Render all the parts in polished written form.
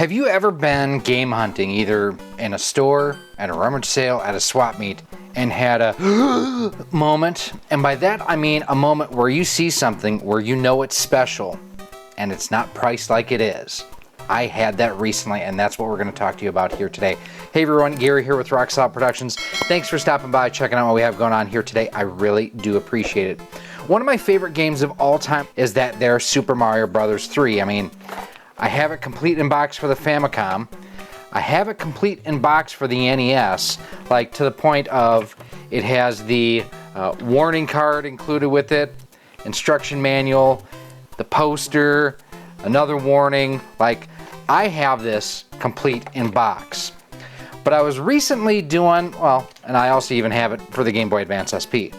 Have you ever been game hunting, either in a store, at a rummage sale, at a swap meet, and had a moment? And by that I mean a moment where you see something where you know it's special and it's not priced like it is. I had that recently, and that's what we're going to talk to you about here today. Hey everyone, Gary here with Rock Solid Productions. Thanks for stopping by, checking out what we have going on here today. I really do appreciate it. One of my favorite games of all time is that there Super Mario Bros. 3. I mean, I have it complete in box for the Famicom. I have it complete in box for the NES, like to the point of it has the warning card included with it, instruction manual, the poster, another warning. Like, I have this complete in box. But I was recently doing, well, and I also even have it for the Game Boy Advance SP.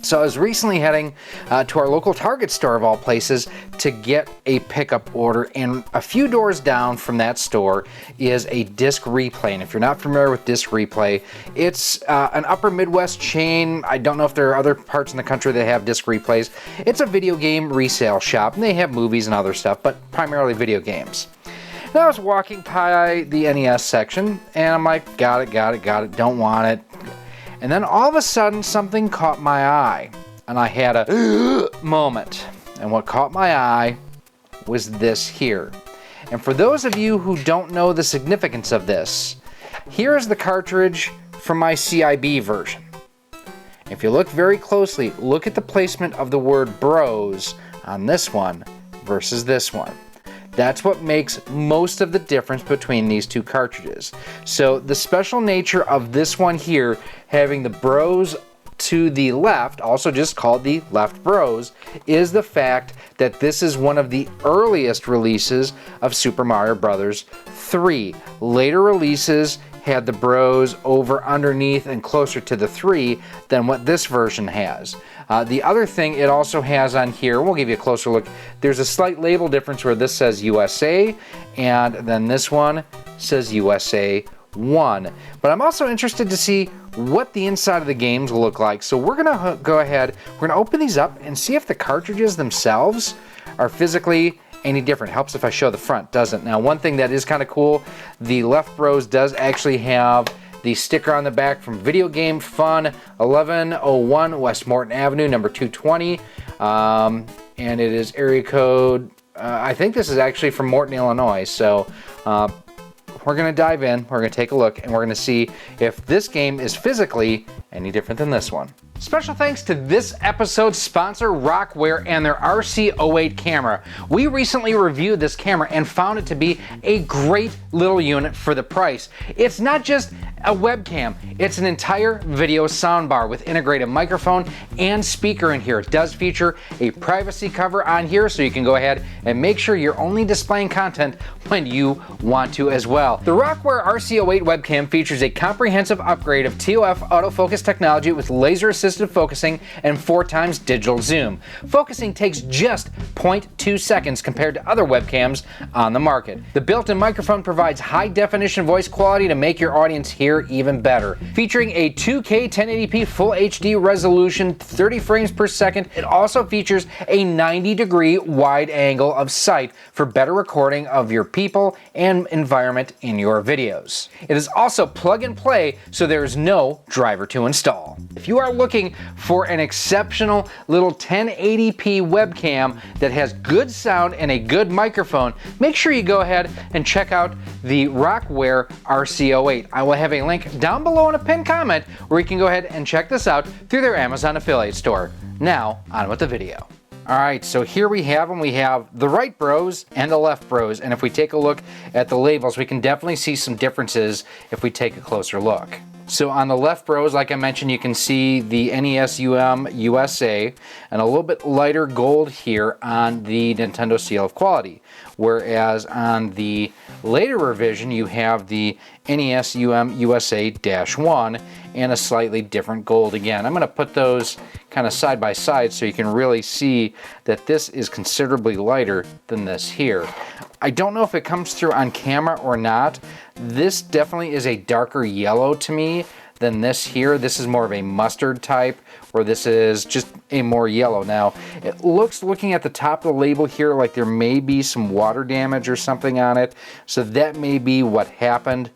So I was recently heading to our local Target store of all places to get a pickup order, and a few doors down from that store is a disc replay. And if you're not familiar with disc replay, it's an upper Midwest chain. I don't know if there are other parts in the country that have disc replays. It's a video game resale shop, and they have movies and other stuff, but primarily video games. And I was walking by the NES section, and I'm like, got it, don't want it. And then all of a sudden, something caught my eye, and I had a moment. And what caught my eye was this here. And for those of you who don't know the significance of this, here's the cartridge from my CIB version. If you look very closely, look at the placement of the word Bros on this one versus this one. That's what makes most of the difference between these two cartridges. So the special nature of this one here, having the Bros to the left, also just called the left Bros, is the fact that this is one of the earliest releases of Super Mario Bros. 3. Later releases had the Bros over underneath and closer to the 3 than what this version has. The other thing it also has on here, we'll give you a closer look, there's a slight label difference where this says USA and then this one says USA 1. But I'm also interested to see what the inside of the games will look like. So we're gonna go ahead, we're gonna open these up and see if the cartridges themselves are physically any different. Helps if I show the front, doesn't? Now, one thing that is kind of cool, the left Bros does actually have the sticker on the back from Video Game Fun, 1101 West Morton Avenue, number 220. And it is area code, I think this is actually from Morton, Illinois. So we're going to dive in, we're going to take a look, and we're going to see if this game is physically any different than this one. Special thanks to this episode's sponsor, Rockware, and their RC08 camera. We recently reviewed this camera and found it to be a great little unit for the price. It's not just a webcam, it's an entire video soundbar with integrated microphone and speaker in here. It does feature a privacy cover on here, so you can go ahead and make sure you're only displaying content when you want to as well. The Rockware RC08 webcam features a comprehensive upgrade of TOF autofocus technology with laser-assisted focusing and 4x digital zoom. Focusing takes just 0.2 seconds compared to other webcams on the market. The built-in microphone provides high-definition voice quality to make your audience hear even better. Featuring a 2K 1080p Full HD resolution, 30 frames per second, it also features a 90-degree wide angle of sight for better recording of your people and environment in your videos. It is also plug and play, so there is no driver to install. If you are looking for an exceptional little 1080p webcam that has good sound and a good microphone, make sure you go ahead and check out the Rockware RC08. I will have a link down below in a pinned comment where you can go ahead and check this out through their Amazon affiliate store. Now, on with the video. Alright, so here we have them. We have the right Bros and the left Bros, and if we take a look at the labels, we can definitely see some differences if we take a closer look. So on the left Bros, like I mentioned, you can see the NES USA and a little bit lighter gold here on the Nintendo Seal of Quality. Whereas on the later revision, you have the NES USA-1 and a slightly different gold again. I'm going to put those kind of side by side so you can really see that this is considerably lighter than this here. I don't know if it comes through on camera or not. This definitely is a darker yellow to me than this here. This is more of a mustard type, or this is just a more yellow. Now, it looks, looking at the top of the label here, like there may be some water damage or something on it. So that may be what happened.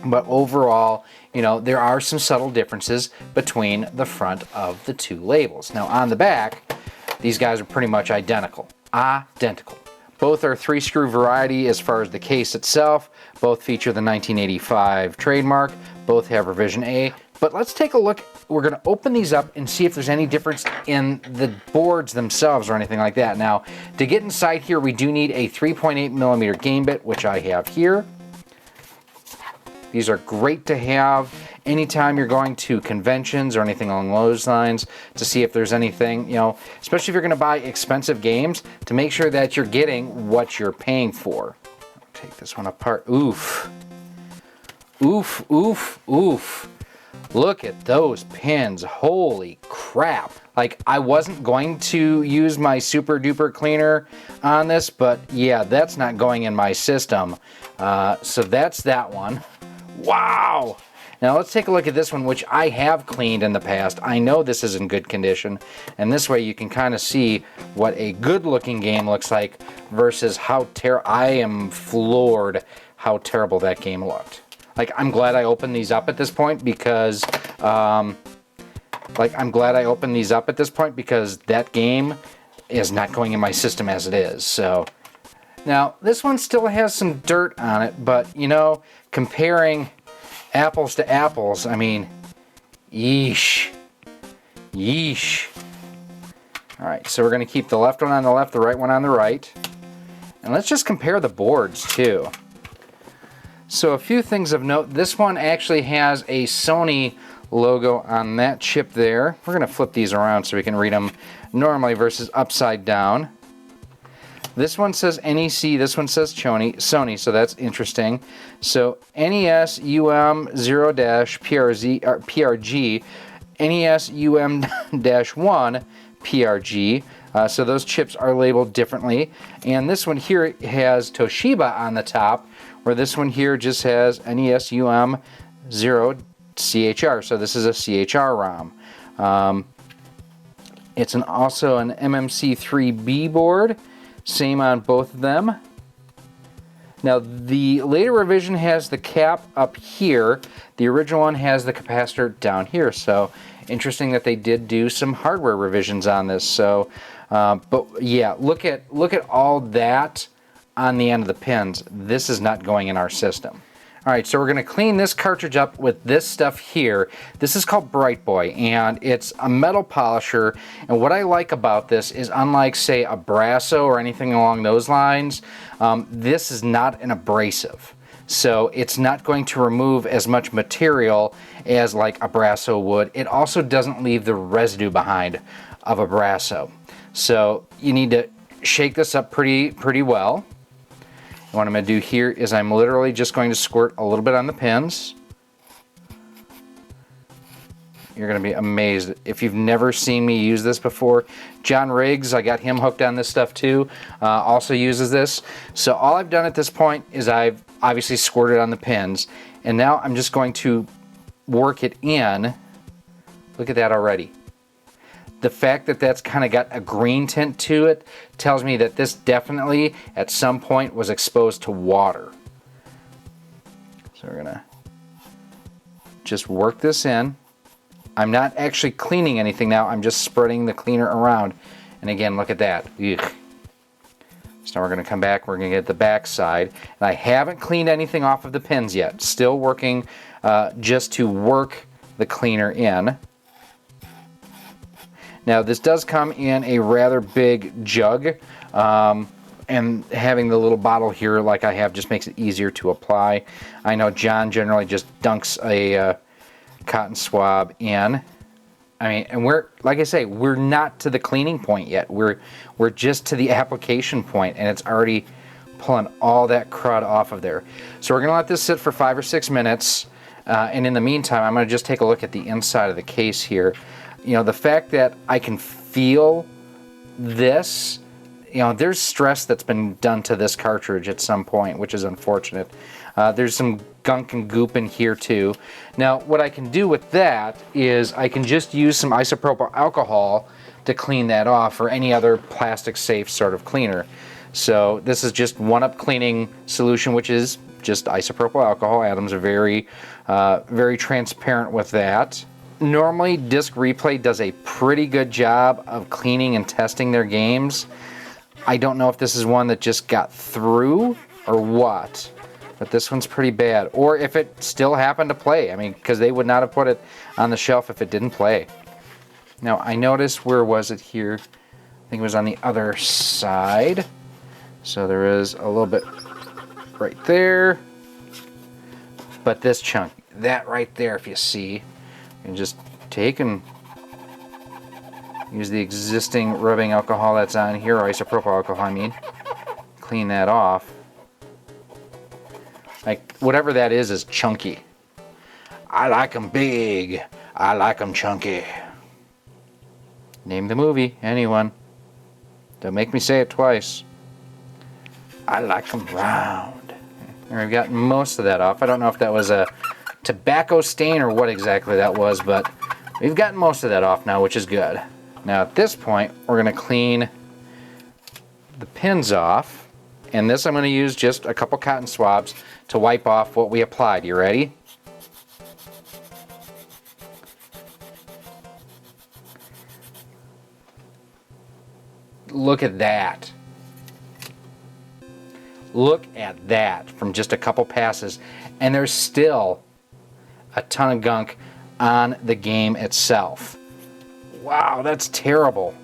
But overall, you know, there are some subtle differences between the front of the two labels. Now, on the back, these guys are pretty much identical. Identical. Both are 3-screw variety as far as the case itself. Both feature the 1985 trademark. Both have revision A. But let's take a look. We're going to open these up and see if there's any difference in the boards themselves or anything like that. Now, to get inside here, we do need a 3.8 millimeter game bit, which I have here. These are great to have anytime you're going to conventions or anything along those lines, to see if there's anything, you know, especially if you're going to buy expensive games, to make sure that you're getting what you're paying for. I'll take this one apart. Oof. Oof, oof, oof. Look at those pins. Holy crap. Like, I wasn't going to use my super duper cleaner on this, but yeah, that's not going in my system. So that's that one. Wow. Now let's take a look at this one, which I have cleaned in the past. I know this is in good condition, and this way you can kind of see what a good looking game looks like versus how I am floored how terrible that game looked. Like, I'm glad I opened these up at this point because that game is not going in my system as it is. So now this one still has some dirt on it, but you know, comparing apples to apples, I mean, yeesh. Yeesh. Alright, so we're going to keep the left one on the left, the right one on the right. And let's just compare the boards too. So a few things of note. This one actually has a Sony logo on that chip there. We're going to flip these around so we can read them normally versus upside down. This one says NEC, this one says Sony, so that's interesting. So NES UM0-PRG, NES UM-1 PRG. So those chips are labeled differently. And this one here has Toshiba on the top, where this one here just has NES UM0 CHR. So this is a CHR ROM. It's also an MMC3B board. Same on both of them. Now, the later revision has the cap up here. The original one has the capacitor down here. So, interesting that they did do some hardware revisions on this. So, but yeah, look at all that on the end of the pins. This is not going in our system. All right, so we're going to clean this cartridge up with this stuff here. This is called Bright Boy, and it's a metal polisher. And what I like about this is, unlike, say, a Brasso or anything along those lines, this is not an abrasive. So it's not going to remove as much material as like a Brasso would. It also doesn't leave the residue behind of a Brasso. So you need to shake this up pretty well. What I'm going to do here is I'm literally just going to squirt a little bit on the pins. You're going to be amazed if you've never seen me use this before. John Riggs, I got him hooked on this stuff too, also uses this. So all I've done at this point is I've obviously squirted on the pins, and now I'm just going to work it in. Look at that already. The fact that that's kind of got a green tint to it tells me that this definitely at some point was exposed to water. So we're going to just work this in. I'm not actually cleaning anything now. I'm just spreading the cleaner around. And again, look at that. Ugh. So now we're going to come back. We're going to get the back side. And I haven't cleaned anything off of the pins yet. Still working just to work the cleaner in. Now this does come in a rather big jug, and having the little bottle here like I have just makes it easier to apply. I know John generally just dunks a cotton swab in. I mean, and we're, like I say, we're not to the cleaning point yet. We're just to the application point, and it's already pulling all that crud off of there. So we're going to let this sit for 5 or 6 minutes, and in the meantime, I'm going to just take a look at the inside of the case here. You know, the fact that I can feel this, you know, there's stress that's been done to this cartridge at some point, which is unfortunate. There's some gunk and goop in here too. Now, what I can do with that is I can just use some isopropyl alcohol to clean that off, or any other plastic safe sort of cleaner. So this is just 1-Up cleaning solution, which is just isopropyl alcohol. Adam's are very, very transparent with that. Normally, Disc Replay does a pretty good job of cleaning and testing their games. I don't know if this is one that just got through or what, but this one's pretty bad. Or if it still happened to play. I mean, because they would not have put it on the shelf if it didn't play. Now, I noticed, where was it here? I think it was on the other side. So there is a little bit right there. But this chunk, that right there, if you see, you can just take and use the existing rubbing alcohol that's on here, or isopropyl alcohol, I mean. Clean that off. Like, whatever that is chunky. I like them big. I like them chunky. Name the movie, anyone. Don't make me say it twice. I like them round. And we've gotten most of that off. I don't know if that was a tobacco stain or what exactly that was, but we've gotten most of that off now, which is good. Now at this point, we're going to clean the pins off. And this I'm going to use just a couple cotton swabs to wipe off what we applied. You ready? Look at that. Look at that from just a couple passes. And there's still a ton of gunk on the game itself. Wow, that's terrible.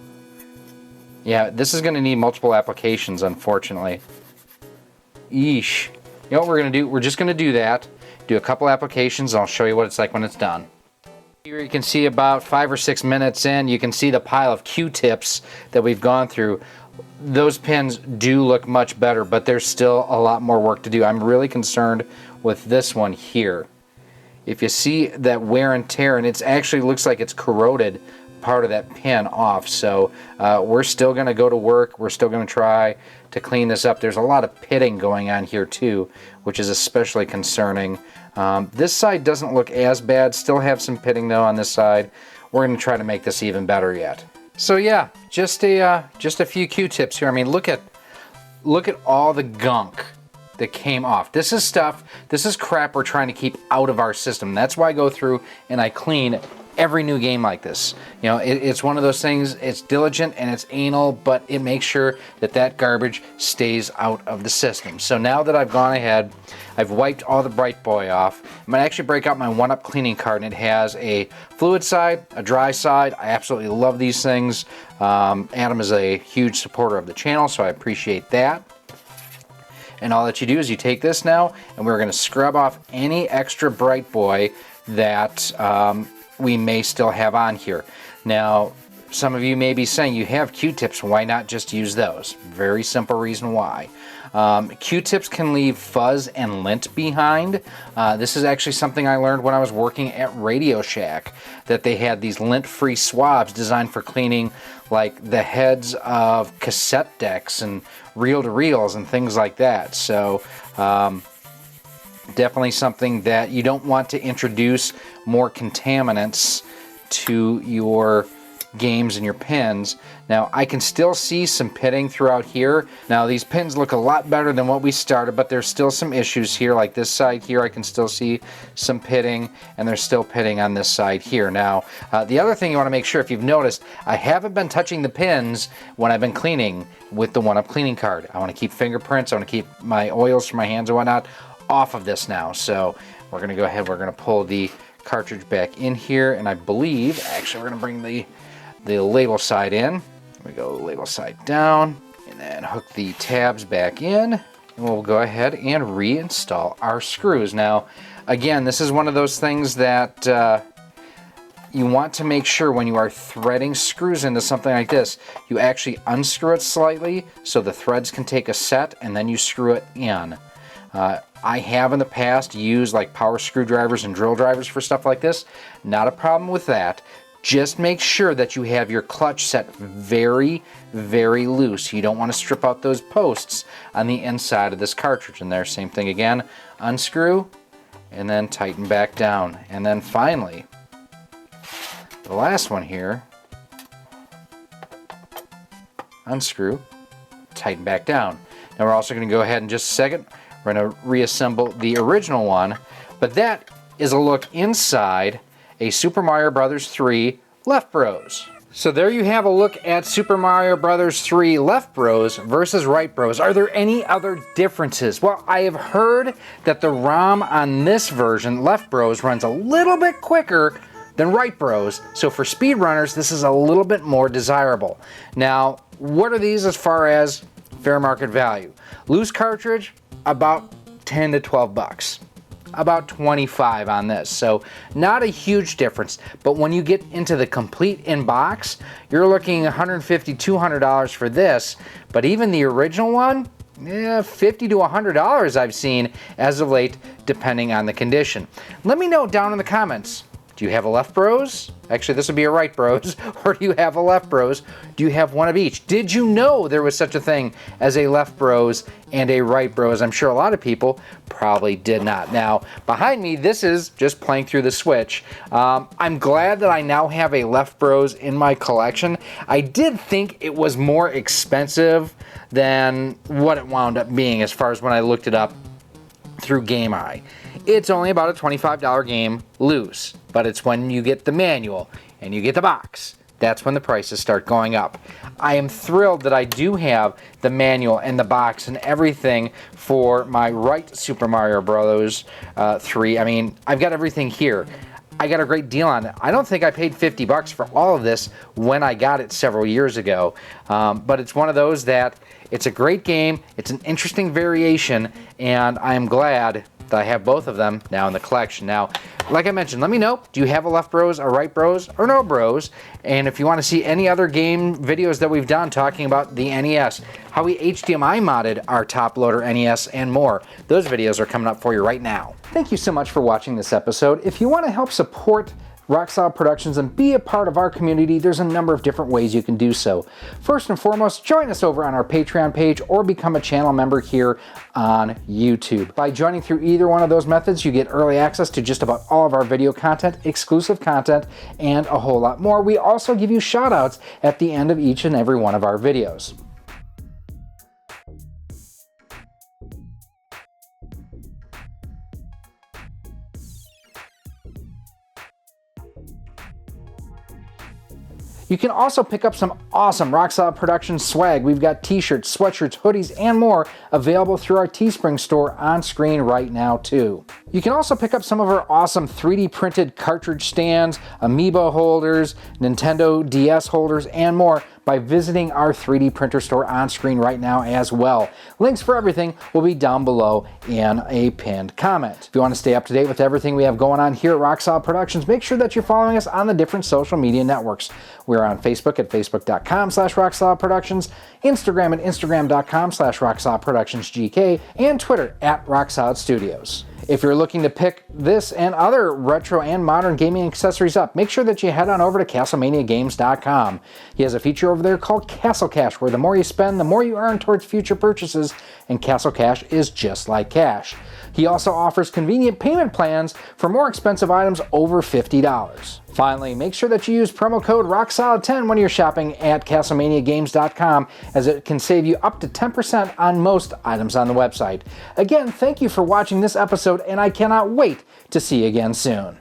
Yeah, this is going to need multiple applications, unfortunately. Yeesh. You know what we're going to do? We're just going to do that. Do a couple applications, and I'll show you what it's like when it's done. Here you can see about 5 or 6 minutes in, you can see the pile of Q-tips that we've gone through. Those pins do look much better, but there's still a lot more work to do. I'm really concerned with this one here. If you see that wear and tear, and it actually looks like it's corroded part of that pin off, so we're still going to go to work. We're still going to try to clean this up. There's a lot of pitting going on here too, which is especially concerning. This side doesn't look as bad. Still have some pitting though on this side. We're going to try to make this even better yet. So yeah, just a few Q-tips here. I mean, look at all the gunk that came off. This is crap we're trying to keep out of our system. That's why I go through and I clean every new game like this. You know, it's one of those things, it's diligent and it's anal, but it makes sure that that garbage stays out of the system. So now that I've gone ahead, I've wiped all the Bright Boy off. I'm going to actually break out my 1-Up cleaning card, and it has a fluid side, a dry side. I absolutely love these things. Adam is a huge supporter of the channel, so I appreciate that. And all that you do is you take this now, and we're going to scrub off any extra Bright Boy that we may still have on here. Now, some of you may be saying, you have Q-tips, why not just use those? Very simple reason why. Q-tips can leave fuzz and lint behind. This is actually something I learned when I was working at Radio Shack, that they had these lint-free swabs designed for cleaning like the heads of cassette decks and reel-to-reels and things like that. So definitely something that you don't want to introduce more contaminants to your games and your pins. Now I can still see some pitting throughout here. Now these pins look a lot better than what we started, but there's still some issues here. Like this side here, I can still see some pitting, and there's still pitting on this side here. Now the other thing you want to make sure, if you've noticed, I haven't been touching the pins when I've been cleaning with the 1-Up cleaning card. I want to keep fingerprints, I want to keep my oils from my hands and whatnot off of this now. So we're going to go ahead, we're going to pull the cartridge back in here, and I believe, actually we're going to bring the label side in. We go label side down, and then hook the tabs back in, and we'll go ahead and reinstall our screws. Now, again, this is one of those things that you want to make sure when you are threading screws into something like this, you actually unscrew it slightly so the threads can take a set, and then you screw it in. I have in the past used like power screwdrivers and drill drivers for stuff like this. Not a problem with that. just make sure that you have your clutch set very, very loose. You don't want to strip out those posts on the inside of this cartridge. And there, same thing again, unscrew and then tighten back down. And then finally, the last one here, unscrew, tighten back down. Now we're also going to go ahead in just a second. We're going to reassemble the original one, but that is a look inside a Super Mario Bros. 3 Left Bros. So there you have a look at Super Mario Bros. 3 Left Bros versus Right Bros. Are there any other differences? Well, I have heard that the ROM on this version, Left Bros, runs a little bit quicker than Right Bros, so for speedrunners, this is a little bit more desirable. Now, what are these as far as fair market value? Loose cartridge, about 10 to 12 bucks. About 25 on this, so not a huge difference. But when you get into the complete in box, you're looking $150, $200 for this. But even the original one, $50 to $100 I've seen as of late, depending on the condition. Let me know down in the comments. Do you have a Left Bros? Actually, this would be a Right Bros. Or do you have a Left Bros? Do you have one of each? Did you know there was such a thing as a Left Bros and a Right Bros? I'm sure a lot of people probably did not. Now, behind me, this is just playing through the Switch. I'm glad that I now have a Left Bros in my collection. I did think it was more expensive than what it wound up being as far as when I looked it up through Game Eye. It's only about a $25 game loose, but it's when you get the manual and you get the box, that's when the prices start going up. I am thrilled that I do have the manual and the box and everything for my Right Super Mario Bros. 3. I mean, I've got everything here. I got a great deal on it. I don't think I paid 50 bucks for all of this when I got it several years ago, but it's one of those that it's a great game, it's an interesting variation, and I'm glad that I have both of them now in the collection. Now, like I mentioned, let me know, do you have a Left Bros, a Right Bros, or no Bros? And if you want to see any other game videos that we've done talking about the NES, how we HDMI modded our top loader NES, and more, those videos are coming up for you right now. Thank you so much for watching this episode. If you want to help support Rock Solid Productions and be a part of our community, there's a number of different ways you can do so. First and foremost, join us over on our Patreon page or become a channel member here on YouTube. By joining through either one of those methods, you get early access to just about all of our video content, exclusive content, and a whole lot more. We also give you shout outs at the end of each and every one of our videos. You can also pick up some awesome Rock Solid Productions swag. We've got t-shirts, sweatshirts, hoodies, and more available through our Teespring store on screen right now too. You can also pick up some of our awesome 3D printed cartridge stands, Amiibo holders, Nintendo DS holders, and more by visiting our 3D printer store on screen right now as well. Links for everything will be down below in a pinned comment. If you want to stay up to date with everything we have going on here at Rock Solid Productions, make sure that you're following us on the different social media networks. We're on Facebook at facebook.com/RockSolidProductions, Instagram at instagram.com/RockSolidProductionsGK, and Twitter at RockSolidStudios. If you're looking to pick this and other retro and modern gaming accessories up, make sure that you head on over to CastlemaniaGames.com. He has a feature over there called Castle Cash, where the more you spend, the more you earn towards future purchases, and Castle Cash is just like cash. He also offers convenient payment plans for more expensive items over $50. Finally, make sure that you use promo code ROCKSOLID10 when you're shopping at CastlemaniaGames.com, as it can save you up to 10% on most items on the website. Again, thank you for watching this episode, and I cannot wait to see you again soon.